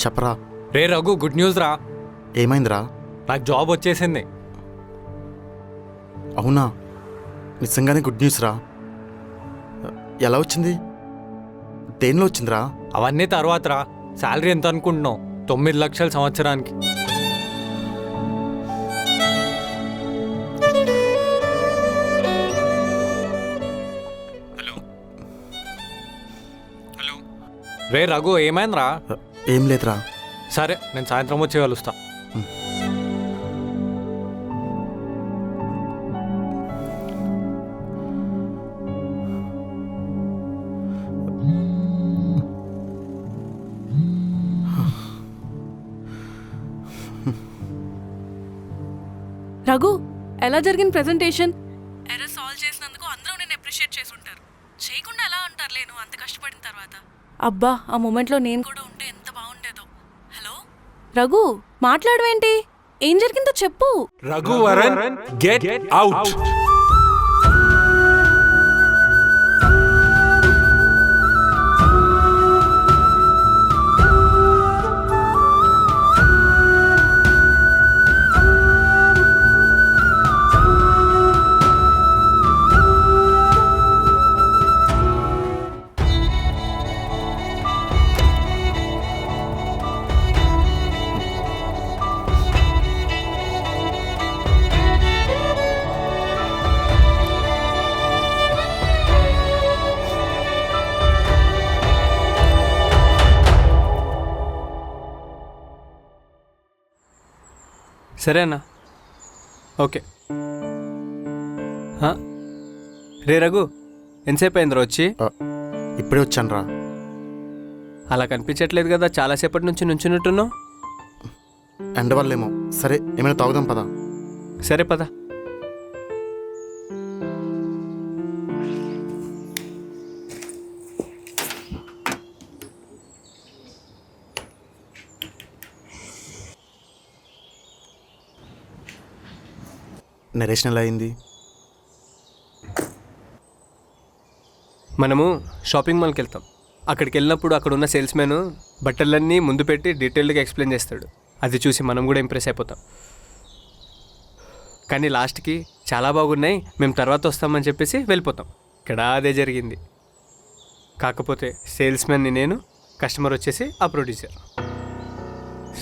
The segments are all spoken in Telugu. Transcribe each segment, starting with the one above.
చెప్పరా. రే రఘు, గుడ్ న్యూస్ రా. ఏమైందిరా? నాకు జాబ్ వచ్చేసింది. అవునా? నిజంగానే గుడ్ న్యూస్ రా. ఎలా వచ్చింది? దేనిలో వచ్చిందిరా? అవన్నీ తర్వాత రా. శాలరీ ఎంత అనుకుంటున్నావు? 9 లక్షలు సంవత్సరానికి. రే రఘు, ఏమైందిరా? ఏం లేదురా. సరే, నేను సాయంత్రం వచ్చి కలుస్తా. రఘు, ఎలా జరిగిన ప్రెజెంటేషన్? ఎర్రర్ సాల్వ్ చేసినందుకు అందరూ నేను అప్రిషియేట్ చేసి ఉంటారు. చేయకుండా ఎలా అంటారులే నువ్వు అంత కష్టపడిన తర్వాత. అబ్బా, ఆ మూమెంట్లో నేను కూడా ఉంటే ఎంత బాగుండేదో. హలో రఘు, మాట్లాడవేంటి? ఏం జరిగిందో చెప్పు. Raghuvaran, get out. సరే అన్నా, ఓకే. రే రఘు, ఎంతసేపు అయిందిరా వచ్చి? ఇప్పుడే వచ్చాను రా. అలా కనిపించట్లేదు కదా, చాలాసేపటి నుంచి నుంచున్నట్టున్నావు. ఎండ వల్లేమో. సరే, ఏమైనా తాగుదాం పదా. సరే పద. నరేషన్ ఎలా అయింది? మనము షాపింగ్ మాల్కి వెళ్తాం. అక్కడికి వెళ్ళినప్పుడు అక్కడ ఉన్న సేల్స్ మ్యాన్ బట్టలన్నీ ముందు పెట్టి డీటెయిల్డ్గా ఎక్స్ప్లెయిన్ చేస్తాడు. అది చూసి మనం కూడా ఇంప్రెస్ అయిపోతాం. కానీ లాస్ట్కి చాలా బాగున్నాయి, మేము తర్వాత వస్తామని చెప్పేసి వెళ్ళిపోతాం. ఇక్కడ అదే జరిగింది. కాకపోతే సేల్స్ మ్యాన్ని నేను, కస్టమర్ వచ్చేసి ఆ ప్రొడ్యూసర్.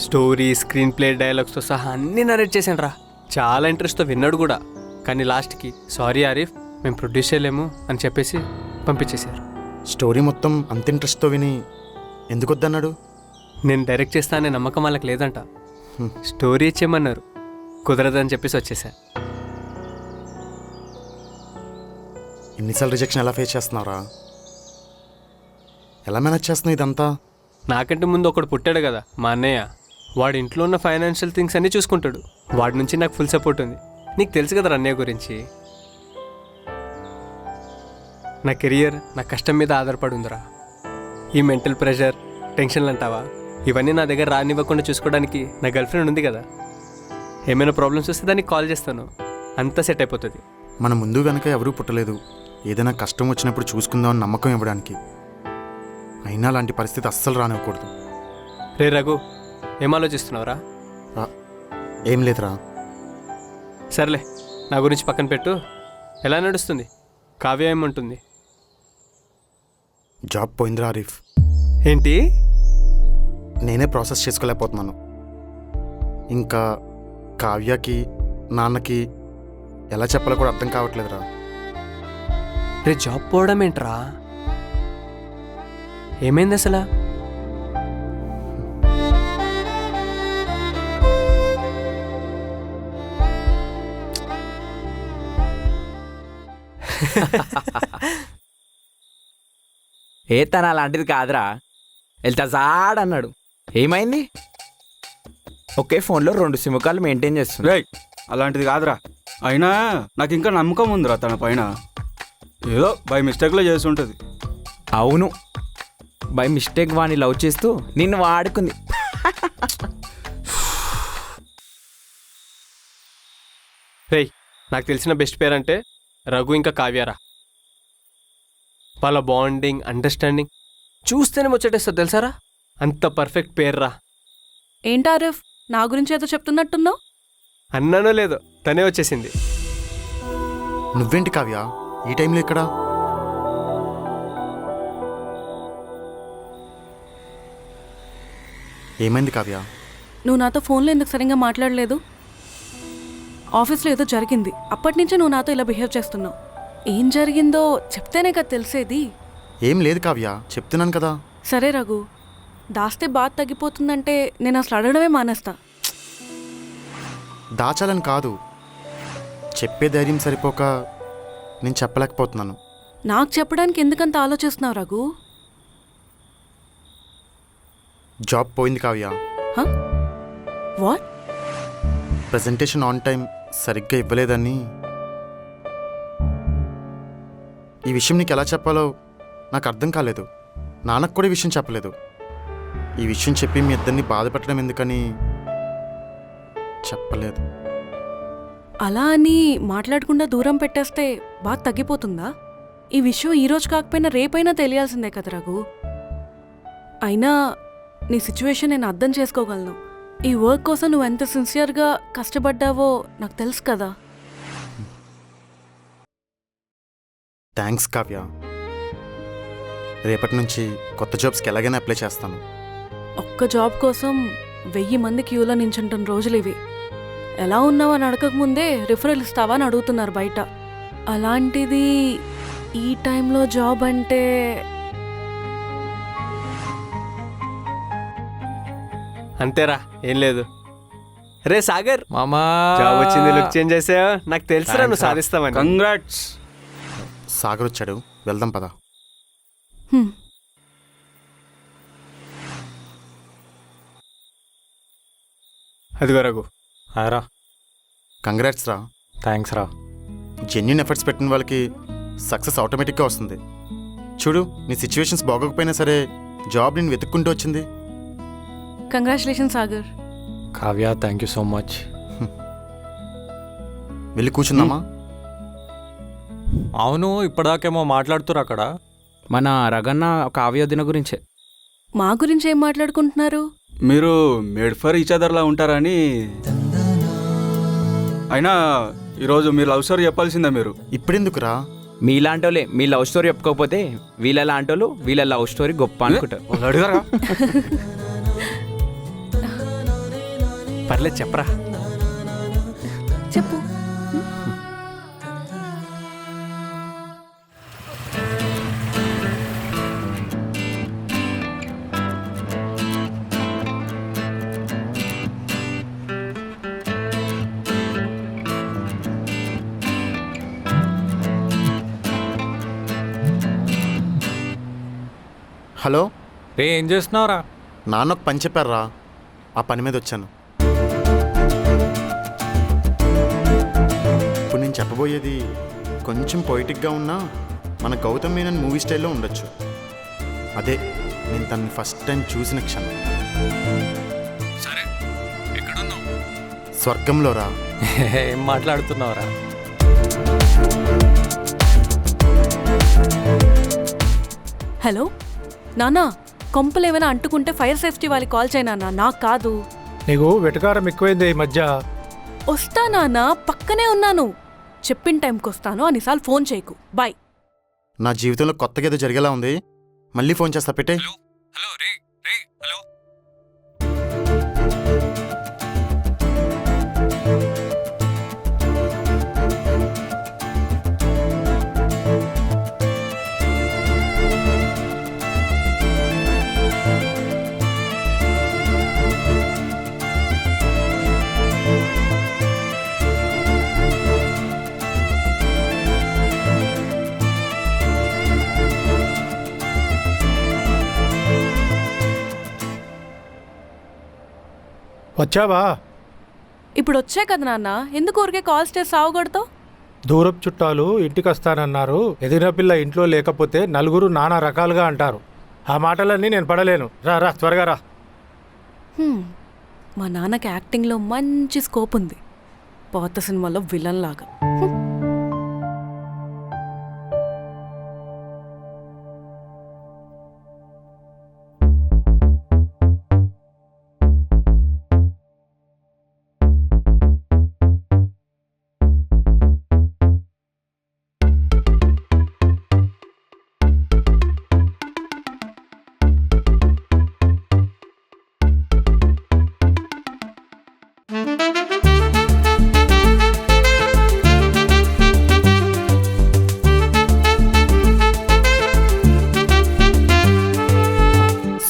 స్టోరీ, స్క్రీన్ ప్లే, డైలాగ్స్తో సహా అన్నీ నరేట్ చేశాను రా. చాలా ఇంట్రెస్ట్తో విన్నాడు కూడా. కానీ లాస్ట్కి సారీ ఆరిఫ్, మేము ప్రొడ్యూస్ చేయలేము అని చెప్పేసి పంపించేశారు. స్టోరీ మొత్తం అంత ఇంట్రెస్ట్తో విని ఎందుకు వద్దన్నాడు? నేను డైరెక్ట్ చేస్తా అనే నమ్మకం వాళ్ళకి లేదంట. స్టోరీ ఇచ్చేయమన్నారు, కుదరదని చెప్పేసి వచ్చేసా. ఎన్నిసార్లు రిజెక్షన్ ఎలా ఫేస్ చేస్తున్నారా? ఎలా మేనేజ్ చేస్తున్నావు ఇదంతా? నాకంటే ముందు ఒకడు పుట్టాడు కదా, మా అన్నయ్య. వాడి ఇంట్లో ఉన్న ఫైనాన్షియల్ థింగ్స్ అన్నీ చూసుకుంటాడు. వాడి నుంచి నాకు ఫుల్ సపోర్ట్ ఉంది. నీకు తెలుసు కదా అన్నయ్య గురించి. నా కెరియర్ నా కష్టం మీద ఆధారపడి ఉందిరా. ఈ మెంటల్ ప్రెషర్, టెన్షన్లు అంటావా, ఇవన్నీ నా దగ్గర రానివ్వకుండా చూసుకోవడానికి నా గర్ల్ ఫ్రెండ్ ఉంది కదా. ఏమైనా ప్రాబ్లమ్స్ వస్తే దానికి కాల్ చేస్తాను, అంతా సెట్ అయిపోతుంది. మన ముందు వెనక ఎవరూ పుట్టలేదు. ఏదైనా కష్టం వచ్చినప్పుడు చూసుకుందామని నమ్మకం ఇవ్వడానికి. అయినా అలాంటి పరిస్థితి అస్సలు రానివ్వకూడదు. రే రఘు, ఏం ఆలోచిస్తున్నావురా? ఏం లేదురా. సర్లే, నా గురించి పక్కన పెట్టు. ఎలా నడుస్తుంది? కావ్య ఏమంటుంది? జాబ్ పోయిందిరా ఆరిఫ్. ఏంటి? నేనే ప్రాసెస్ చేసుకోలేకపోతున్నాను. ఇంకా కావ్యకి, నాన్నకి ఎలా చెప్పాలో కూడా అర్థం కావట్లేదురా. రే, జాబ్ పోవడం ఏంట్రా? ఏమైంది అసలు? ఏ తన అలాంటిది కాదురా. వెళ్తా జాడ్ అన్నాడు. ఏమైంది? ఒకే ఫోన్లో 2 సిమ్ కార్డులు మెయింటైన్ చేస్తుంది. అలాంటిది కాదురా. అయినా నాకు ఇంకా నమ్మకం ఉందిరా తన పైన. ఏదో బై మిస్టేక్లో చేసి ఉంటుంది. అవును, బై మిస్టేక్ వాడిని లవ్ చేస్తూ నిన్ను వాడుకుంది. రేయ్, నాకు తెలిసిన బెస్ట్ పేరు అంటే రఘు ఇంకా కావ్యారా. వాళ్ళ బాండింగ్, అండర్స్టాండింగ్ చూస్తేనే ముచ్చటేస్తుంది తెలుసారా. అంత పర్ఫెక్ట్ పేర్రా. ఏంటి ఆరిఫ్, నా గురించి ఏదో చెప్తున్నట్టున్నావు? అన్నానో లేదో తనే వచ్చేసింది. నువ్వేంటి కావ్య ఈ టైంలో ఇక్కడ? ఏమైంది కావ్య? నువ్వు నాతో ఫోన్లో ఎందుకు సరిగ్గా మాట్లాడలేదు? ఆఫీస్లో ఏదో జరిగింది, అప్పటి నుంచే నువ్వు నాతో ఇలా బిహేవ్ చేస్తున్నావు. ఏం జరిగిందో చెప్తేనే కదా తెలిసేది. ఏం లేదు కావ్య, చెప్తున్నాను కదా. సరే రఘు, దాస్తే బాధ తగ్గిపోతుందంటే నేను అసలు అడగడమే మానేస్తా. దాచాలని కాదు, చెప్పే ధైర్యం సరిపోక నేను చెప్పలేకపోతున్నాను. నాకు చెప్పడానికి ఎందుకంత ఆలోచిస్తున్నావు రఘు? జాబ్ పోయింది Kavya. What? Presentation on time సరిగ్గా ఇవ్వలేదని. ఈ విషయం నీకు ఎలా చెప్పాలో నాకు అర్థం కాలేదు. నాన్నకు కూడా ఈ విషయం చెప్పలేదు. ఈ విషయం చెప్పి మీ ఇద్దరిని బాధపెట్టడం ఎందుకని చెప్పలేదు. అలా అని మాట్లాడకుండా దూరం పెట్టేస్తే బాధ తగ్గిపోతుందా? ఈ విషయం ఈరోజు కాకపోయినా రేపైనా తెలియాల్సిందే కదా రఘు. అయినా నీ సిచ్యువేషన్ నేను అర్థం చేసుకోగలను. ఈ వర్క్ కోసం నువ్వు ఎంత సిన్సియర్గా కష్టపడ్డావో నాకు తెలుసు కదా. థ్యాంక్స్ కావ్య. రేపటి నుంచి కొత్త జాబ్స్కి ఎలాగైనా అప్లై చేస్తాను. ఒక్క జాబ్ కోసం 1000 మంది క్యూలో నించుంటున్న రోజులు ఇవి. ఎలా ఉన్నావు అని అడగకముందే రిఫరల్ ఇస్తావా అని అడుగుతున్నారు బయట. అలాంటిది ఈ టైంలో జాబ్ అంటే అంతేరా, ఏం లేదు. రే సాగర్, మామా జాబ్ వచ్చింది, లుక్ చేంజ్ చేసావా? నాకు తెలుసురా నువ్వు సాధిస్తావని. కంగ్రాట్స్. సాగర్ వచ్చాడు, వెళ్దాం పదా. హ్మ్. అదిగో రఘు. రా. కంగ్రాట్స్ రా. థ్యాంక్స్ రా. జెన్యున్ ఎఫర్ట్స్ పెట్టిన వాళ్ళకి సక్సెస్ ఆటోమేటిక్గా వస్తుంది. చూడు, నీ సిచ్యువేషన్స్ బాగోకపోయినా సరే జాబ్ నేను వెతుక్కుంటూ వచ్చింది. Congratulation Sagar. Kavya, thank you so much. వెళ్ళి కూర్చుందామా? అవును, ఇప్పటిదాకేమో మాట్లాడుతురు అక్కడ. మన రగన్న కావ్యోదిన గురించే. మా గురించి ఏం మాట్లాడుకుంటున్నారు? మీరు మేడ్ ఫర్ ఈచ్ అదర్లా ఉంటారని. అయినా ఈరోజు మీరు లవ్ స్టోరీ చెప్పాల్సిందే. మీరు ఇప్పుడెందుకురా? మీలాంటోళ్ళే మీ లవ్ స్టోరీ చెప్పుకోకపోతే వీళ్ళ లాంటోళ్ళు వీళ్ళ లవ్ స్టోరీ గొప్ప అనుకుంటారు. అడిగారా? పర్లేదు చెప్పరా. చెప్పు. హలో, రే, ఏం చేస్తున్నావురా? నాన్న ఒక పని చెప్పారా, ఆ పని మీద వచ్చాను. ఇప్పుడు నేను చెప్పబోయేది కొంచెం పొయిటిక్గా ఉన్నా మన గౌతమ్ మీనన్ మూవీ స్టైల్లో ఉండొచ్చు. అదే నేను తనని ఫస్ట్ టైం చూసిన క్షణం. సరే, ఎక్కడున్నావు? స్వర్గంలో రా. ఏం మాట్లాడుతున్నావురా? హలో నానా, కొంపలు ఏమైనా అంటుకుంటే ఫైర్ సేఫ్టీ వాళ్ళకి కాల్ చేయనా? నాకు కాదు. నీకు వెటకారం ఎక్కువైంది ఈ మధ్య. వస్తా నానా, పక్కనే ఉన్నాను. చెప్పిన టైంకి వస్తాను. అన్నిసార్లు ఫోన్ చేయకు. బాయ్. నా జీవితంలో కొత్తగా ఏదో జరిగేలా ఉంది. మళ్ళీ ఫోన్ చేస్తా, పెట్టే. హలో రే, రే, హలో. వచ్చావా? ఇప్పుడు వచ్చే కదా నాన్న, ఎందుకు ఊరికే కాల్స్ చేసి సావుగొడతావు? దూరపు చుట్టాలు ఇంటికి వస్తానన్నారు. ఎదిగిన పిల్ల ఇంట్లో లేకపోతే నలుగురు నానా రకాలుగా అంటారు. ఆ మాటలన్నీ నేను పడలేను. రా రా, త్వరగా రా. మా నాన్నకి యాక్టింగ్లో మంచి స్కోప్ ఉంది. పాత సినిమాలో విలన్ లాగా.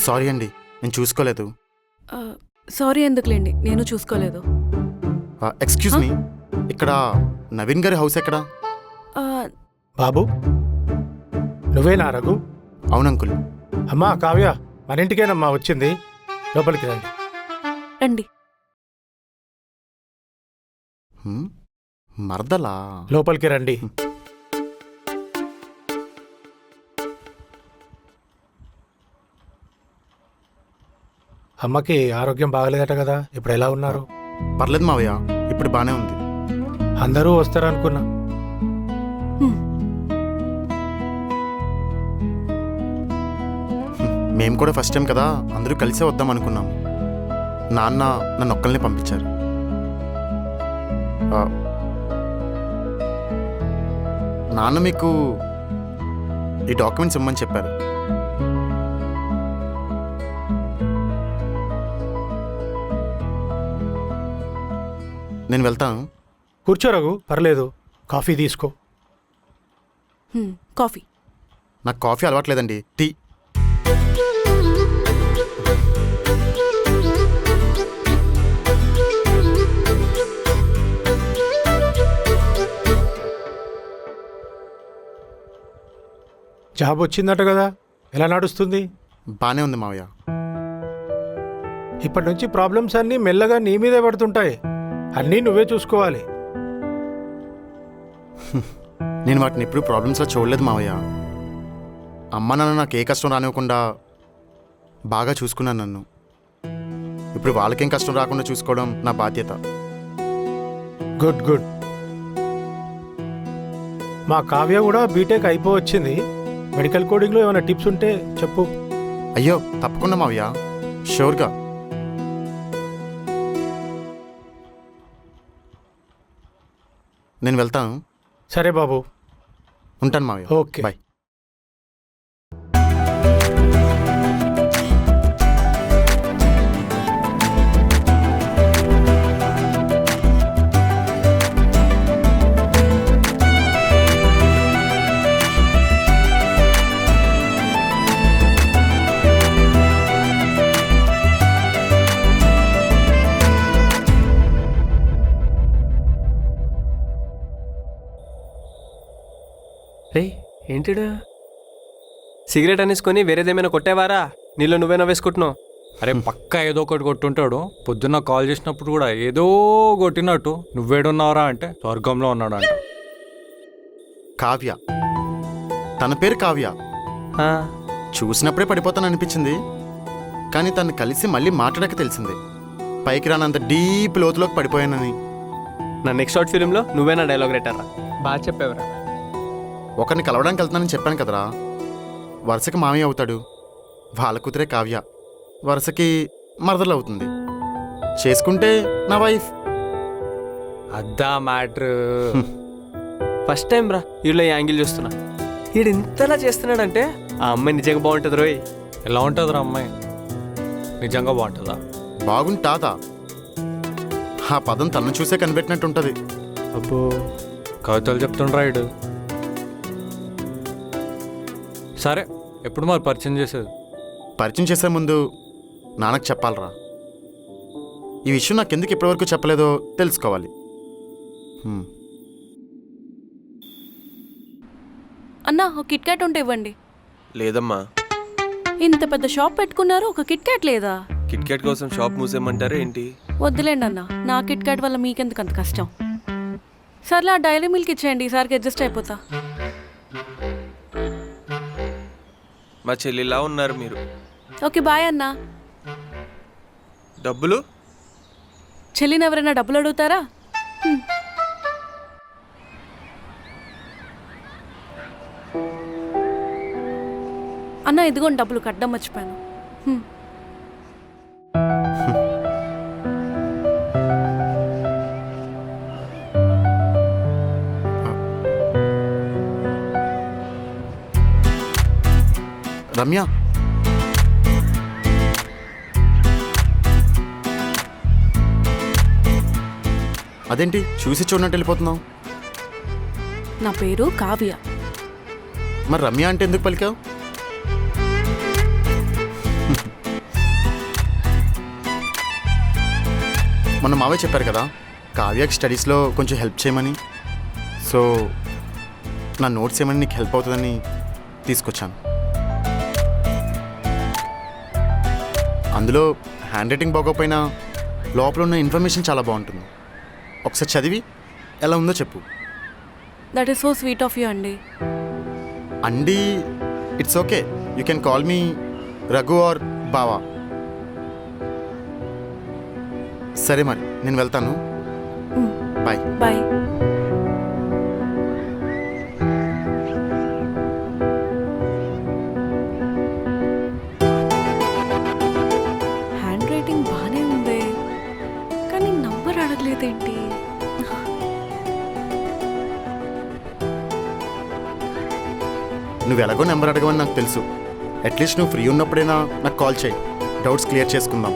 సారీ అండి, నేను చూసుకోలేదు. సారీ ఎందుకులేండి, నేను చూసుకోలేదు. ఎక్స్క్యూజ్ మీ, ఇక్కడ నవీన్ గారి హౌస్ ఎక్కడా? ఆ, బాబు నువ్వేనా రఘు? అవును అంకుల్. అమ్మా కావ్య, మన ఇంటికేనమ్మా వచ్చింది, లోపలికి రండి. రండి. మరదలా? లోపలికి రండి. అమ్మకి ఆరోగ్యం బాగలేదట కదా, ఇప్పుడు ఎలా ఉన్నారు? పర్లేదు మావయ్య, ఇప్పుడు బానే ఉంది. అందరూ వస్తారనుకున్నా. మేము కూడా ఫస్ట్ టైం కదా, అందరూ కలిసే వద్దాం అనుకున్నాం. నాన్న నన్ను ఒక్కల్ని పంపించారు. నాన్న మీకు ఈ డాక్యుమెంట్స్ ఇమ్మని చెప్పారు. నేను వెళ్తాను. కూర్చో రఘు, పర్లేదు, కాఫీ తీసుకో. కాఫీ. నాకు కాఫీ అలవాట్లేదండి, టీ. జాబ్ వచ్చిందట కదా, ఎలా నడుస్తుంది? బానే ఉంది మావయ్య. ఇప్పటి నుంచి ప్రాబ్లమ్స్ అన్నీ మెల్లగా నీ మీదే పడుతుంటాయి, అన్నీ నువ్వే చూసుకోవాలి. నేను వాటిని ఎప్పుడు ప్రాబ్లమ్స్లో చూడలేదు మావయ్య. అమ్మ నాన్న నాకు ఏ కష్టం రానివ్వకుండా బాగా చూసుకున్నాను నన్ను. ఇప్పుడు వాళ్ళకేం కష్టం రాకుండా చూసుకోవడం నా బాధ్యత. Good good. మా కావ్య కూడా బీటెక్ అయిపోవచ్చింది. మెడికల్ కోడింగ్లో ఏమైనా టిప్స్ ఉంటే చెప్పు. అయ్యో తప్పకుండా మావయ్య, షూర్గా. నేను వెళ్తాను. సరే బాబు, ఉంటాను మావయ్య. ఓకే. బాయ్. రే ఏంటిడు సిగరెట్ అనేసుకొని వేరేదేమైనా కొట్టేవారా? నీళ్ళు నువ్వేనా వేసుకుంటున్నావు? అరే పక్కా ఏదో ఒకటి కొట్టుంటాడు. పొద్దున్న కాల్ చేసినప్పుడు కూడా ఏదో కొట్టినట్టు నువ్వేడున్నావురా అంటే స్వర్గంలో ఉన్నాడు అంట. కావ్య, తన పేరు కావ్య. ఆ, చూసినప్పుడే పడిపోతాను అనిపించింది, కానీ తను కలిసి మళ్ళీ మాట్లాడక తెలిసింది పైకి రానంత డీప్ లోతులోకి పడిపోయానని. నా నెక్స్ట్ షార్ట్ ఫిలింలో నువ్వేనా డైలాగ్ రైటర్రా? బాగా చెప్పావురా. ఒకరిని కలవడానికి వెళ్తున్నానని చెప్పాను కదరా, వరుసకి మామయ్య అవుతాడు. వాళ్ళ కూతురే కావ్య, వరుసకి మరదలు అవుతుంది. చేసుకుంటే నా వైఫ్. అద్దా మ్యాటర్. ఫస్ట్ టైం రా వీళ్ళు ఈ యాంగిల్ చూస్తున్నా. వీడు ఇంతలా చేస్తున్నాడంటే ఆ అమ్మాయి నిజంగా బాగుంటుంది రోయ్. ఎలా ఉంటుందిరా అమ్మాయి? నిజంగా బాగుంటుందా? బాగుంటాదా? ఆ పదం తనను చూసే కనిపెట్టినట్టు ఉంటుంది. అబ్బో, కవితలు చెప్తుండ్రా ఇడు. సరే ఎప్పుడు మరి పరిచయం చేసేది? పరిచయం చేసే ముందు నాన్నకు చెప్పాలరా. ఈ విషయం నాకు ఎందుకు ఇప్పటివరకు చెప్పలేదో తెలుసుకోవాలి. అన్నా, ఒక కిట్ క్యాట్ ఉంటే ఇవ్వండి. లేదమ్మా, ఇంత పెద్ద షాప్ పెట్టుకున్నారు, ఒక కిట్ క్యాట్ లేదా? కిట్ క్యాట్ కోసం షాప్ మూసేయమంటారా ఏంటి? వద్దులేండి అన్న, నా కిట్ క్యాట్ వల్ల మీకెందుకు అంత కష్టం. సర్లే, ఆ డైరీ మిల్క్ ఇచ్చేయండి, ఈసారికి అడ్జస్ట్ అయిపోతా. మా చెల్లిలా ఉన్నారు మీరు. ఓకే బాయ్ అన్నా. డబ్బులు? చెల్లిని ఎవరైనా డబ్బులు అడుగుతారా? అన్న ఇదిగోండి డబ్బులు, కట్టడం మర్చిపోయాను. రమ్య, అదేంటి చూసి చూడనట్టు వెళ్ళిపోతున్నావు? నా పేరు కావ్య. మరి రమ్య అంటే ఎందుకు పలికావు? మొన్న మావే చెప్పారు కదా కావ్యకి స్టడీస్లో కొంచెం హెల్ప్ చేయమని. సో నా నోట్స్ ఏమని నీకు హెల్ప్ అవుతుందని తీసుకొచ్చాను. అందులో హ్యాండ్ రైటింగ్ బాగోపోయినా లోపల ఉన్న ఇన్ఫర్మేషన్ చాలా బాగుంటుంది. ఒకసారి చదివి ఎలా ఉందో చెప్పు. That is so sweet of you అండి. అండి it's okay, you can call me Raghu or బావా. సరే మరి నేను వెళ్తాను. బాయ్. బాయ్. హ్యాండ్ రైటింగ్ బాగానే ఉంది కానీ నంబర్ అడగలేదేంటి? నువ్వు ఎలాగో నెంబర్ అడగవని నాకు తెలుసు. అట్లీస్ట్ నువ్వు ఫ్రీ ఉన్నప్పుడైనా నాకు కాల్ చేయి, డౌట్స్ క్లియర్ చేసుకుందాం.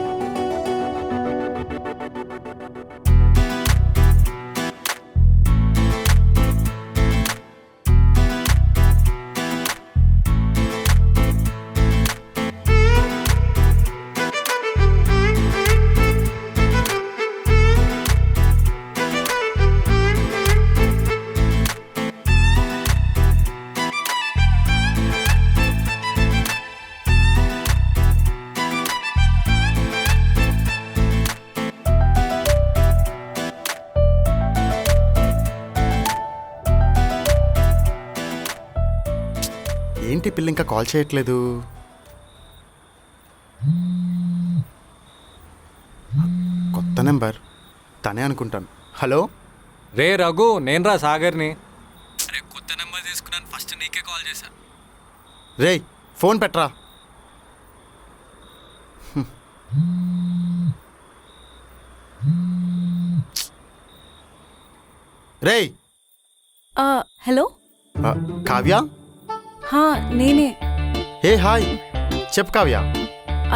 ఏంటి పిల్ల ఇంకా కాల్ చేయట్లేదు? కొత్త నెంబర్ తనే అనుకుంటాను. హలో రే రఘు, నేను రా సాగర్ని. అరే కొత్త నెంబర్ తీసుకున్నాను, ఫస్ట్ నీకే కాల్ చేశాను. రేయ్ ఫోన్ పెట్టరా. రేయ్. హలో. కావ్య? హా నేనే. హే హాయ్, చెప్పు కావ్య.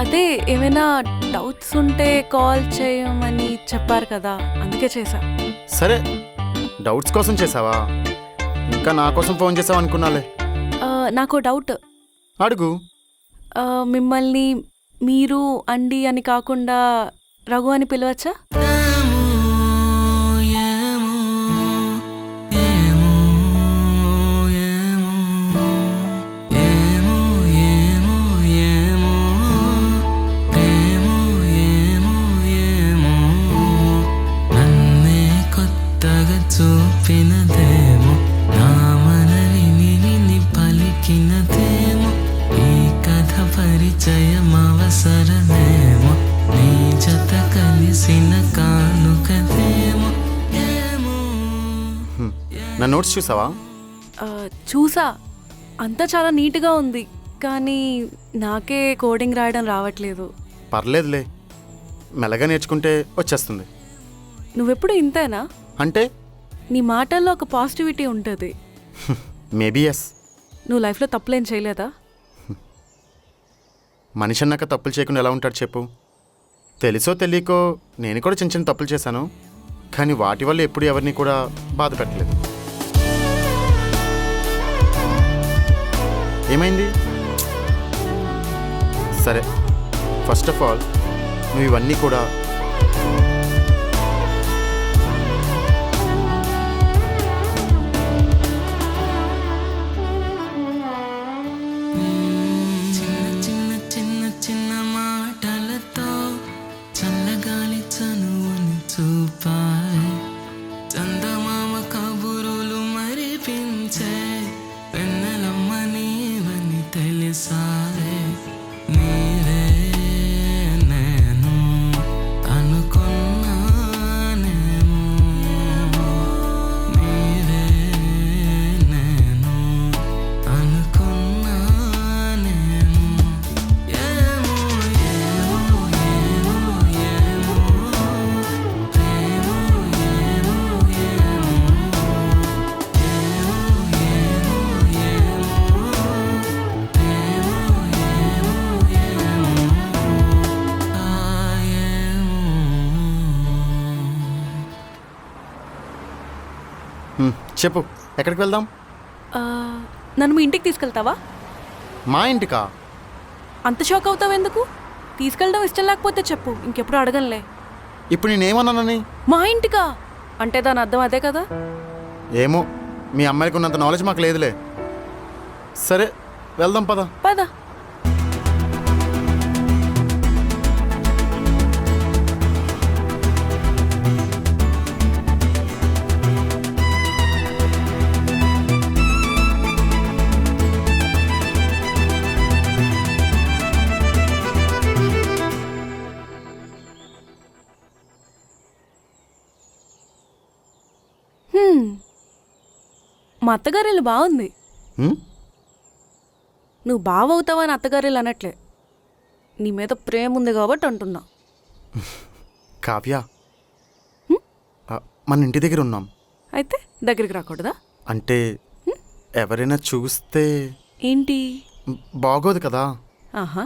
అదే ఏమైనా డౌట్స్ ఉంటే కాల్ చేయమని చెప్పారు కదా, అందుకే చేశా. సరే డౌట్స్ కోసం చేసావా? ఇంకా నా కోసం ఫోన్ చేసావు అనుకున్నాలే. నాకు డౌట్. అడుగు. మిమ్మల్ని మీరు అండి అని కాకుండా రఘు అని పిలవచ్చా? చూపినదేమో నా మనవిని విని పలికినదేమో ఈ కథ పరిచయం అవసరమేమో నీ జత కలిసిన కానుకదేమో ఏమో. నా నోట్స్ చూసావా? చూసా, అంతా చాలా నీట్గా ఉంది కానీ నాకే కోడింగ్ రాయడం రావట్లేదు. పర్లేదులే, మెల్లగా నేర్చుకుంటే వచ్చేస్తుంది. నువ్వెప్పుడు ఇంతేనా? అంటే నీ మాటల్లో ఒక పాజిటివిటీ ఉంటుంది. Maybe yes. నువ్వు లైఫ్లో తప్పులేం చేయలేదా? మనిషి అన్నాక తప్పులు చేయకుండా ఎలా ఉంటాడు చెప్పు? తెలుసో తెలియకో నేను కూడా చిన్న చిన్న తప్పులు చేశాను, కానీ వాటి వల్ల ఎప్పుడు ఎవరిని కూడా బాధ పెట్టలేదు. ఏమైంది? సరే, ఫస్ట్ ఆఫ్ ఆల్ నువ్వు ఇవన్నీ కూడా ఏమో చెప్పు ఎక్కడికి వెళ్దాం? ఆ, నన్ను మీ ఇంటికి తీసుకెళ్తావా? మా ఇంటికా? అంత షాక్ అవుతావు ఎందుకు? తీసుకెళ్ళడం ఇష్టం లేకపోతే చెప్పు, ఇంకెప్పుడు అడగనులే. ఇప్పుడు నేనేమన్నానని? మా ఇంటికా అంటే దాని అర్థం అదే కదా? ఏమో, మీ అమ్మాయికి ఉన్నంత నాలెడ్జ్ మాకు లేదులే. సరే వెళ్దాం పద. పద. మా అత్తగారిల్లు బాగుంది. హ్మ్? నువ్వు బావవుతావని అత్తగారిల్లు అనట్లే, నీ మీద ప్రేమ ఉంది కాబట్టి అంటున్నా. కావ్య, మన ఇంటి దగ్గర ఉన్నాం. అయితే దగ్గరికి రాకూడదా? అంటే ఎవరైనా చూస్తే ఏంటి? బాగోదు కదా. ఆహా,